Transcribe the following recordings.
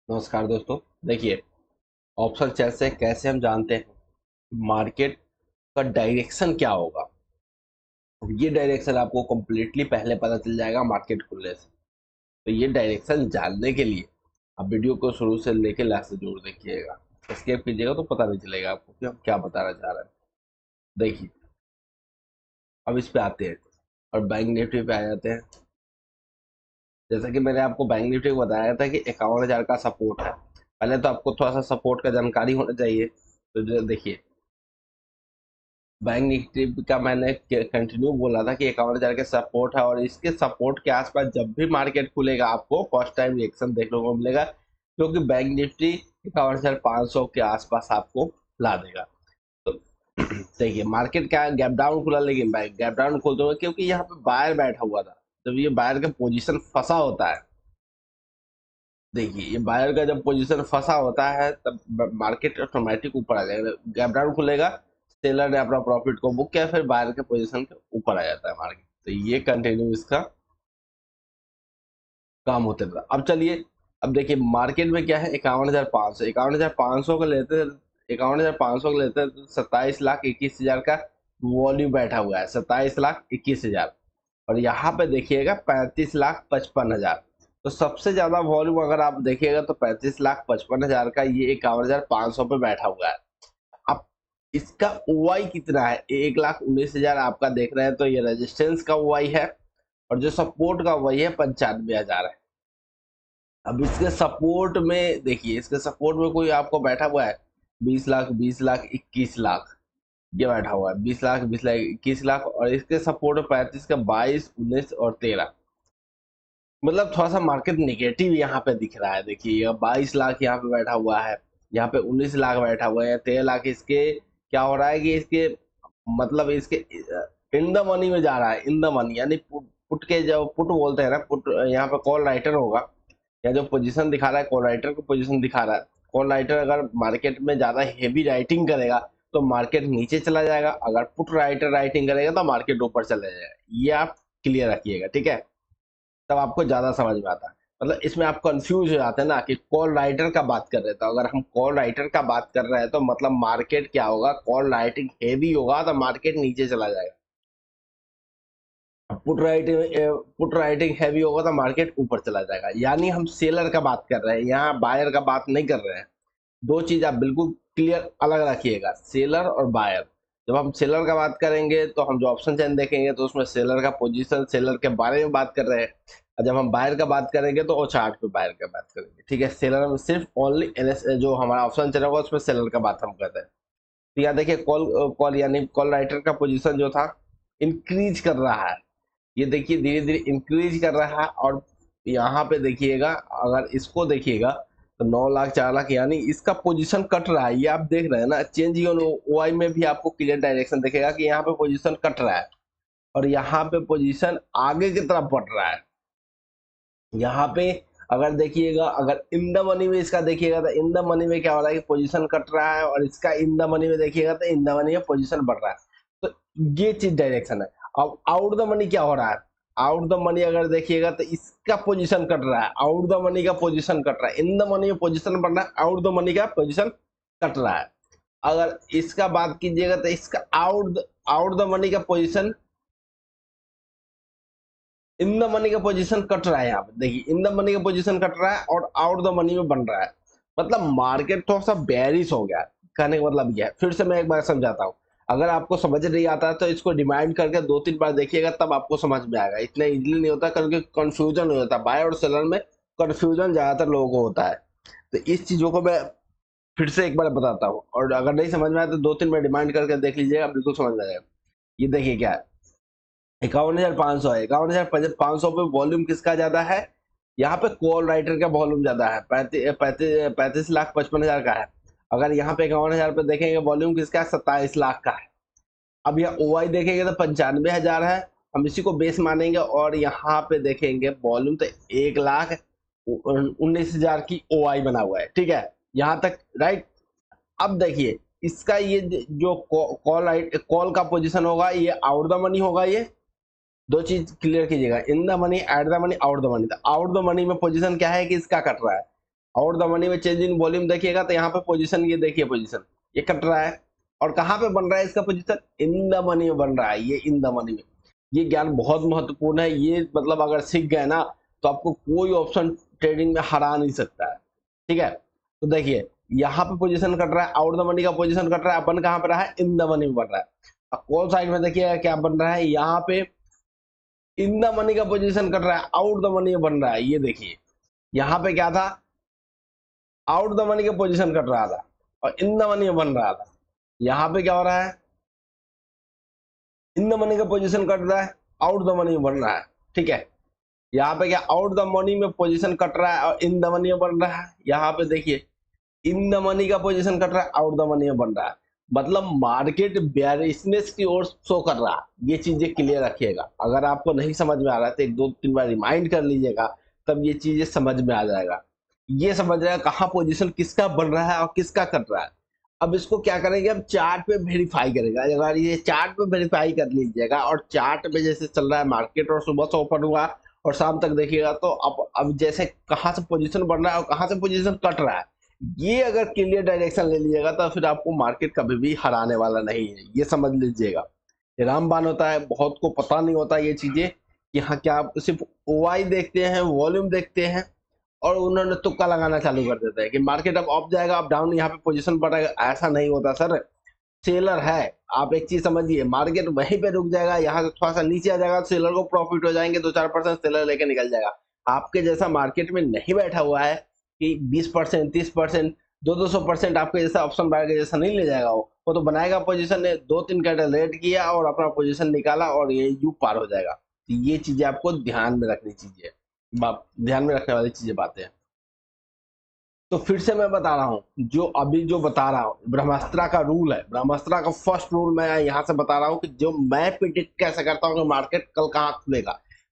नमस्कार दोस्तों। देखिए, ऑप्शन चेन से कैसे हम जानते हैं मार्केट का डायरेक्शन क्या होगा। ये डायरेक्शन आपको कंप्लीटली पहले पता चल जाएगा मार्केट खुलने से। तो ये डायरेक्शन जानने के लिए आप वीडियो को शुरू से लेकर लास्ट से जरूर देखिएगा। स्किप कीजिएगा तो पता नहीं चलेगा आपको कि हम क्या बताना चाह रहे हैं। देखिए, अब इस पे आते हैं और बैंक निफ्टी पे आ जाते हैं। जैसा कि मैंने आपको बैंक निफ्टी को बताया था कि 51,000 का सपोर्ट है। पहले तो आपको थोड़ा सा सपोर्ट का जानकारी होना चाहिए। तो देखिए, बैंक निफ्टी का मैंने कंटिन्यू बोला था कि 51,000 के सपोर्ट है और इसके सपोर्ट के आसपास जब भी मार्केट खुलेगा आपको फर्स्ट टाइम रिएक्शन देखने को मिलेगा, क्योंकि बैंक निफ्टी 51,500 के आसपास आपको ला देगा। तो देखिए, मार्केट का गैप डाउन खुला, लेकिन गैप डाउन खोलते हुए क्योंकि यहाँ पे बायर बैठा हुआ था। जब ये बायर का पोजीशन फंसा होता है, देखिए ये बायर का जब पोजीशन फंसा होता है तब मार्केट ऑटोमेटिक ऊपर आ जाएगा। गैप डाउन खुलेगा, सेलर ने अपना प्रॉफिट को बुक किया, फिर बायर के पोजीशन के ऊपर आ जाता है मार्केट। तो ये कंटिन्यू इसका काम होते रहता। अब चलिए, अब देखिए मार्केट में क्या है, 51,500 51,500 का लेते हैं। 51,500 का लेते हैं तो 27,21,000 का वॉल्यूम बैठा हुआ है, 27,21,000। और यहाँ पे देखिएगा 35,55,000। तो सबसे ज्यादा वॉल्यूम अगर आप देखिएगा तो 35,55,000 का ये 51,500 पे बैठा हुआ है। अब इसका ओआई कितना है, 1,19,000 आपका देख रहे हैं, तो ये रेजिस्टेंस का ओआई है और जो सपोर्ट का ओआई है 95,000 है। अब इसके सपोर्ट में देखिए, इसके सपोर्ट में कोई आपको बैठा हुआ है 20,00,000 20,00,000 21,00,000, ये बैठा हुआ है 20,00,000 20,00,000 21,00,000। और इसके सपोर्ट 35 का 22 19 और 13। मतलब थोड़ा सा मार्केट निगेटिव यहाँ पे दिख रहा है। देखिए ये 22,00,000 यहाँ पे बैठा हुआ है, यहाँ पे 19,00,000 बैठा हुआ है, 13,00,000 इसके क्या हो रहा है कि इसके मतलब इसके इन द मनी में जा रहा है। इन द मनी यानी पुट के जो पुट बोलते हैं ना, पुट यहाँ पे कॉल राइटर होगा या जो पोजीशन दिखा रहा है, कॉल राइटर को पोजीशन दिखा रहा है। कॉल राइटर अगर मार्केट में ज्यादा हेवी राइटिंग करेगा तो मार्केट नीचे चला जाएगा, अगर पुट राइटर राइटिंग करेगा तो मार्केट ऊपर चला जाएगा। ये आप क्लियर रखिएगा, ठीक है, तब आपको ज्यादा समझ में आता है। मतलब इसमें आप कंफ्यूज हो जाते हैं ना कि कॉल राइटर का बात कर रहे हैं, तो अगर हम कॉल राइटर का बात कर रहे हैं तो मतलब मार्केट क्या होगा, कॉल राइटिंग हेवी होगा तो मार्केट नीचे चला जाएगा। पुट राइटिंग हैवी होगा तो मार्केट ऊपर चला जाएगा। यानी हम सेलर का बात कर रहे हैं, यहाँ बायर का बात नहीं कर रहे हैं। दो चीज आप बिल्कुल क्लियर अलग रखिएगा, सेलर और बायर। जब हम सेलर का बात करेंगे तो हम जो ऑप्शन चेन देखेंगे तो उसमें सेलर का पोजीशन, सेलर के बारे में बात कर रहे हैं। और जब हम बायर का बात करेंगे तो वो चार्ट पे बायर का बात करेंगे, ठीक है। सेलर में सिर्फ ओनली एनएस जो हमारा ऑप्शन चेन होगा उसमें सेलर का बात हम करते हैं। तो यहाँ देखिए कॉल कॉल यानी कॉल राइटर का पोजीशन जो था इंक्रीज कर रहा है। ये देखिए धीरे धीरे इंक्रीज कर रहा है। और यहाँ पे देखिएगा, अगर इसको देखिएगा तो 9,00,000 4,00,000 यानी इसका पोजीशन कट रहा है। ये आप देख रहे हैं ना, चेंज ओआई में भी आपको क्लियर डायरेक्शन दिखेगा कि यहाँ पे पोजीशन कट रहा है और यहाँ पे पोजीशन आगे की तरफ बढ़ रहा है। यहाँ पे अगर देखिएगा, अगर इन द मनी में इसका देखिएगा तो इन द मनी में क्या हो रहा है कि पोजीशन कट रहा है, और इसका इन द मनी में देखिएगा तो इन द मनी में पोजीशन बढ़ रहा है। तो ये चीज डायरेक्शन है। अब आउट द मनी क्या हो रहा है, आउट द मनी अगर देखिएगा तो इसका पोजीशन कट रहा है, आउट द मनी का पोजीशन कट रहा है। इन द मनी में पोजीशन बढ़ रहा है, आउट द मनी का पोजीशन कट रहा है। अगर इसका बात कीजिएगा तो इसका आउट द मनी का पोजीशन, इन द मनी का पोजीशन कट रहा है। यहाँ पे देखिए इन द मनी का पोजीशन कट रहा है और आउट द मनी में बन रहा है। मतलब मार्केट थोड़ा सा बेरिश हो गया है। कहने का मतलब यह है, फिर से मैं एक बार समझाता हूँ। अगर आपको समझ नहीं आता है तो इसको डिमांड करके 2-3 बार देखिएगा, तब आपको समझ में आएगा। इतना इजीली नहीं होता क्योंकि कंफ्यूजन हो जाता है, बाय और सेलर में कंफ्यूजन ज्यादातर लोगों को होता है। तो इस चीजों को मैं फिर से एक बार बताता हूँ, और अगर नहीं समझ में आया तो 2-3 बार डिमांड करके देख लीजिएगा, बिल्कुल समझ में आएगा। ये देखिए क्या है, 51,500 है। 51,500 पे वॉल्यूम किसका ज्यादा है, यहाँ पे कॉल राइटर का वॉल्यूम ज्यादा है, 35,55,000 का है। अगर यहाँ पे 51,000 पे देखेंगे वॉल्यूम किसका है, 27,00,000 का है। अब यहाँ ओआई देखेंगे तो 95,000 है, हम इसी को बेस मानेंगे। और यहाँ पे देखेंगे वॉल्यूम तो 1,19,000 की ओआई बना हुआ है, ठीक है, यहाँ तक राइट। अब देखिए इसका ये जो कॉल का पोजीशन होगा ये आउट द मनी होगा। ये दो चीज क्लियर कीजिएगा, in the money, at the money, out the money. तो आउट द मनी में पोजीशन क्या है कि इसका कट रहा है। और द मनी में चेंज इन वॉल्यूम देखिएगा तो यहाँ पे पोजीशन, ये देखिए पोजीशन ये कट रहा है, और कहाँ पे बन रहा है इसका पोजीशन, इन द मनी में बन रहा है, ये इन द मनी में। ये ज्ञान बहुत महत्वपूर्ण है, ये मतलब अगर सीख गए ना तो आपको कोई ऑप्शन ट्रेडिंग में हरा नहीं सकता है, ठीक है। तो देखिए यहाँ पे पोजीशन कट रहा है, आउट द मनी का पोजीशन कट रहा है, अपन कहाँ पे रहा है, इन द मनी में बन रहा है। अब कॉल साइड में देखिए क्या बन रहा है, यहाँ पे इन द मनी का पोजीशन कट रहा है, आउट द मनी में बन रहा है। ये देखिए यहाँ पे क्या था, आउट द मनी का पोजीशन कट रहा था और इन द मनी में बन रहा था। यहाँ पे क्या हो रहा है, इन द मनी का पोजीशन कट रहा है, आउट द मनी में बन रहा है, ठीक है। यहाँ पे क्या, आउट द मनी में पोजीशन कट रहा है और इन द मनी में बन रहा है। यहाँ पे देखिए इन द मनी का पोजीशन कट रहा है, आउट द मनी में बन रहा है, मतलब मार्केट बेयरिशनेस की ओर शो कर रहा है। ये चीजें क्लियर रखिएगा, अगर आपको नहीं समझ में आ रहा है तो एक दो तीन बार रिमाइंड कर लीजिएगा, तब ये चीजें समझ में आ जाएगा। ये समझ जाएगा कहाँ पोजीशन किसका बन रहा है और किसका कट रहा है। अब इसको क्या करेंगे, हम चार्ट पे वेरीफाई करेगा। अगर ये चार्ट पे वेरीफाई कर लीजिएगा और चार्ट पे जैसे चल रहा है मार्केट और सुबह से ओपन हुआ और शाम तक देखिएगा, तो अब जैसे कहाँ से पोजीशन बन रहा है और कहाँ से पोजीशन कट रहा है, ये अगर क्लियर डायरेक्शन ले लीजिएगा तो फिर आपको मार्केट कभी भी हराने वाला नहीं है, ये समझ लीजिएगा। ये रामबाण होता है, बहुत को पता नहीं होता ये चीजें कि हाँ क्या आप सिर्फ ओआई देखते हैं, वॉल्यूम देखते हैं और उन्होंने तुक्का लगाना चालू कर देता है कि मार्केट अब अप जाएगा, अब डाउन, यहाँ पे पोजीशन बढ़ेगा। ऐसा नहीं होता सर, सेलर है। आप एक चीज समझिए, मार्केट वहीं पे रुक जाएगा, यहाँ से थोड़ा सा नीचे आ जाएगा, सेलर को प्रॉफिट हो जाएंगे, 2-4% सेलर लेके निकल जाएगा। आपके जैसा मार्केट में नहीं बैठा हुआ है कि 20%, 30%, 200-200% आपके जैसा ऑप्शन बायर के जैसा नहीं ले जाएगा। वो तो बनाएगा पोजीशन ने 2-3 कैंडल रेड किया और अपना पोजीशन निकाला और ये यू पार हो जाएगा। तो ये चीजें आपको ध्यान में रखनी चाहिए, ध्यान में रखने वाली चीजें बातें हैं। तो फिर से मैं बता रहा हूँ, जो अभी जो बता रहा हूँ ब्रह्मास्त्र का रूल है, ब्रह्मास्त्र का फर्स्ट रूल मैं यहाँ से बता रहा हूँ कि जो मैं प्रिडिक्ट कैसे करता हूँ कि मार्केट कल कहाँ खुलेगा,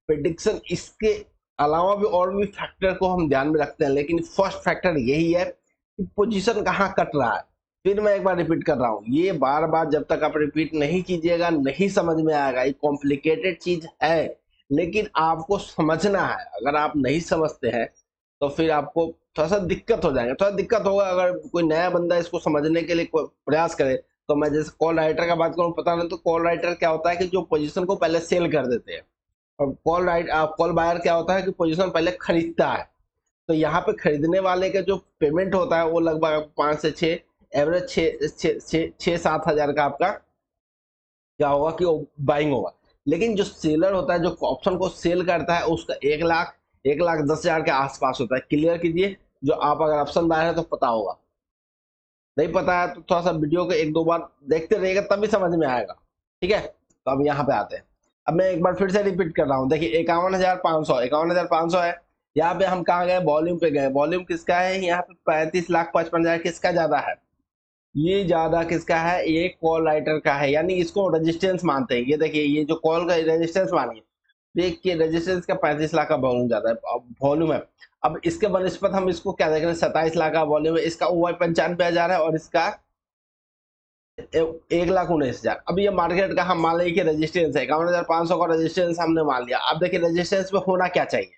प्रिडिक्शन इसके अलावा भी और भी फैक्टर को हम ध्यान में रखते हैं, लेकिन फर्स्ट फैक्टर यही है कि पोजीशन कहाँ कट रहा है। फिर मैं एक बार रिपीट कर रहा हूँ, ये बार बार जब तक आप रिपीट नहीं कीजिएगा नहीं समझ में आएगा। ये कॉम्प्लिकेटेड चीज है लेकिन आपको समझना है। अगर आप नहीं समझते हैं तो फिर आपको थोड़ा सा दिक्कत हो जाएगा, थोड़ा दिक्कत होगा। अगर कोई नया बंदा इसको समझने के लिए प्रयास करे, तो मैं जैसे कॉल राइटर का बात करूँ, पता नहीं तो कॉल राइटर क्या होता है कि जो पोजीशन को पहले सेल कर देते हैं, और कॉल बायर क्या होता है कि पोजीशन पहले खरीदता है। तो यहाँ पे खरीदने वाले का जो पेमेंट होता है वो लगभग 5 से 6, एवरेज 6-7 हजार का आपका क्या होगा कि बाइंग होगा। लेकिन जो सेलर होता है, जो ऑप्शन को सेल करता है, उसका 1,10,000 के आसपास होता है। क्लियर कीजिए, जो आप अगर ऑप्शन बायर है तो पता होगा, नहीं पता है तो थोड़ा सा वीडियो को 1-2 बार देखते रहिएगा तभी समझ में आएगा, ठीक है। तो अब यहाँ पे आते हैं। अब मैं एक बार फिर से रिपीट कर रहा हूँ, देखिए 51,500 है। यहाँ पे हम कहाँ गए, वॉल्यूम पे गए। वॉल्यूम किसका है, यहाँ पे 35,55,000 किसका ज्यादा है, ये ज्यादा किसका है, ये कॉल राइटर का है, यानी इसको रेजिस्टेंस मानते हैं। ये देखिए ये जो कॉल का रेजिस्टेंस मानिए, देख के रेजिस्टेंस का 35 लाख का वॉल्यूम ज्यादा है, वॉल्यूम है। अब इसके बनस्पत हम इसको क्या देख रहे हैं, 27 लाख का वॉल्यूम है, इसका ओआई 95,000 है और इसका 1,19,000। अब ये मार्केट का हम मान लें कि रेजिस्टेंस है 51,500 का रेजिस्टेंस हमने मान लिया। अब देखिए रेजिस्टेंस पे होना क्या चाहिए,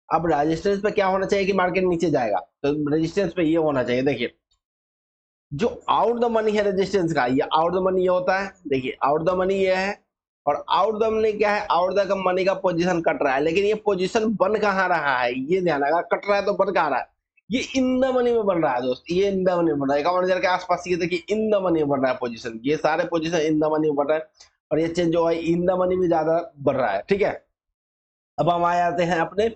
अब रेजिस्टेंस पे क्या होना चाहिए कि मार्केट नीचे जाएगा, तो रेजिस्टेंस पे ये होना चाहिए। देखिए जो आउट द मनी है रेजिस्टेंस का, ये आउट द मनी ये होता है, देखिए आउट द मनी ये है, और आउट द मनी क्या है, आउट द मनी का पोजीशन कट रहा है। लेकिन ये पोजीशन बन कहाँ रहा है, ये ध्यान, अगर कट रहा है तो बन कहाँ रहा है, ये इन द मनी में बन रहा है दोस्त, ये इन द मनी में बन रहा है 51,000 के आसपास। ये देखिए इन द मनी में बन रहा है पोजीशन, ये सारे पोजीशन इन द मनी में बन रहा है, और ये चेंज जो है इन द मनी में ज्यादा बढ़ रहा है, ठीक है। अब हम आ जाते हैं अपने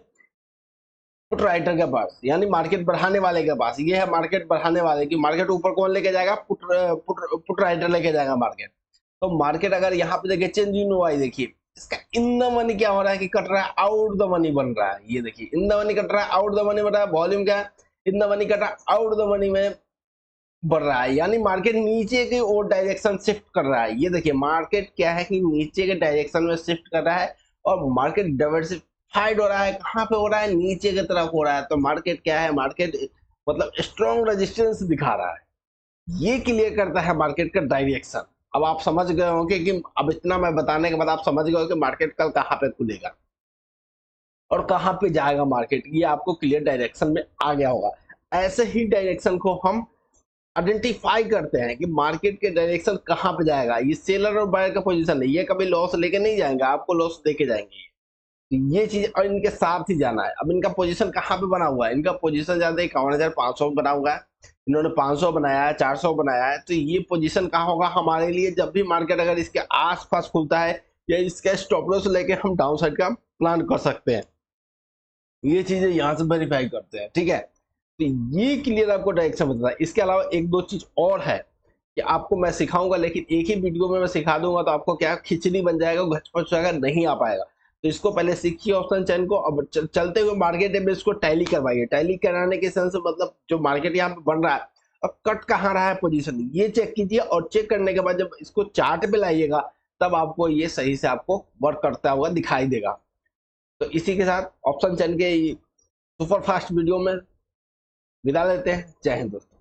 पुट राइटर के पास, यानी मार्केट बढ़ाने वाले के पास। ये है मार्केट बढ़ाने वाले की, मार्केट ऊपर कौन लेके जाएगा, पुट राइटर लेके जाएगा मार्केट। तो मार्केट अगर यहाँ पे देखिए चेंज इन हुआ, देखिए इसका इन द मनी क्या हो रहा है कि कट रहा है, आउट द मनी बन रहा है। ये देखिए इन द मनी कट रहा है, आउट द मनी बन रहा है। वॉल्यूम क्या है, इन द मनी कट रहा है, आउट द मनी में बढ़ रहा है, यानी मार्केट नीचे की ओर डायरेक्शन शिफ्ट कर रहा है। ये देखिए मार्केट क्या है कि नीचे के डायरेक्शन में शिफ्ट कर रहा है, और मार्केट डाइवर्सिफाइड हो रहा है। कहाँ पे हो रहा है, नीचे की तरफ हो रहा है। तो मार्केट क्या है, मार्केट मतलब स्ट्रॉन्ग रेजिस्टेंस दिखा रहा है। ये क्लियर करता है मार्केट का डायरेक्शन। अब आप समझ गए होंगे कि अब इतना मैं बताने के बाद आप समझ गए हो कि मार्केट कल कहाँ पे खुलेगा और कहाँ पे जाएगा मार्केट, ये आपको क्लियर डायरेक्शन में आ गया होगा। ऐसे ही डायरेक्शन को हम आइडेंटिफाई करते हैं कि मार्केट के डायरेक्शन कहाँ पे जाएगा। ये सेलर और बायर का पोजीशन है, ये कभी लॉस लेके नहीं जाएंगे, आपको लॉस देके जाएंगे। तो ये चीज और इनके साथ ही जाना है। अब इनका पोजीशन कहाँ पे बना हुआ है, इनका पोजीशन ज्यादा 51,500 बना हुआ है, इन्होंने 500 बनाया है, 400 बनाया है। तो ये पोजीशन कहाँ होगा हमारे लिए, जब भी मार्केट अगर इसके आसपास खुलता है या इसके स्टॉप लॉस लेके हम डाउन साइड का प्लान कर सकते हैं। ये चीजें यहाँ से वेरीफाई करते हैं, ठीक है। तो ये क्लियर आपको डायरेक्शन बताता है। इसके अलावा एक दो चीज और है कि आपको मैं सिखाऊंगा, लेकिन एक ही वीडियो में मैं सिखा दूंगा तो आपको क्या खिचड़ी बन जाएगा, घचपच जाएगा, नहीं आ पाएगा। तो इसको पहले सीखिए ऑप्शन चेन को। अब चलते हुए मार्केट में इसको टैली करवाइए। टैली कराने के सेंस मतलब जो मार्केट यहाँ पे बन रहा है, अब कट कहाँ रहा है पोजीशन, ये चेक कीजिए। और चेक करने के बाद जब इसको चार्ट पे लाइएगा, तब आपको ये सही से आपको वर्क करता हुआ दिखाई देगा। तो इसी के साथ ऑप्शन चेन के सुपर फास्ट वीडियो में विदा लेते हैं। जय हिंद दोस्तों।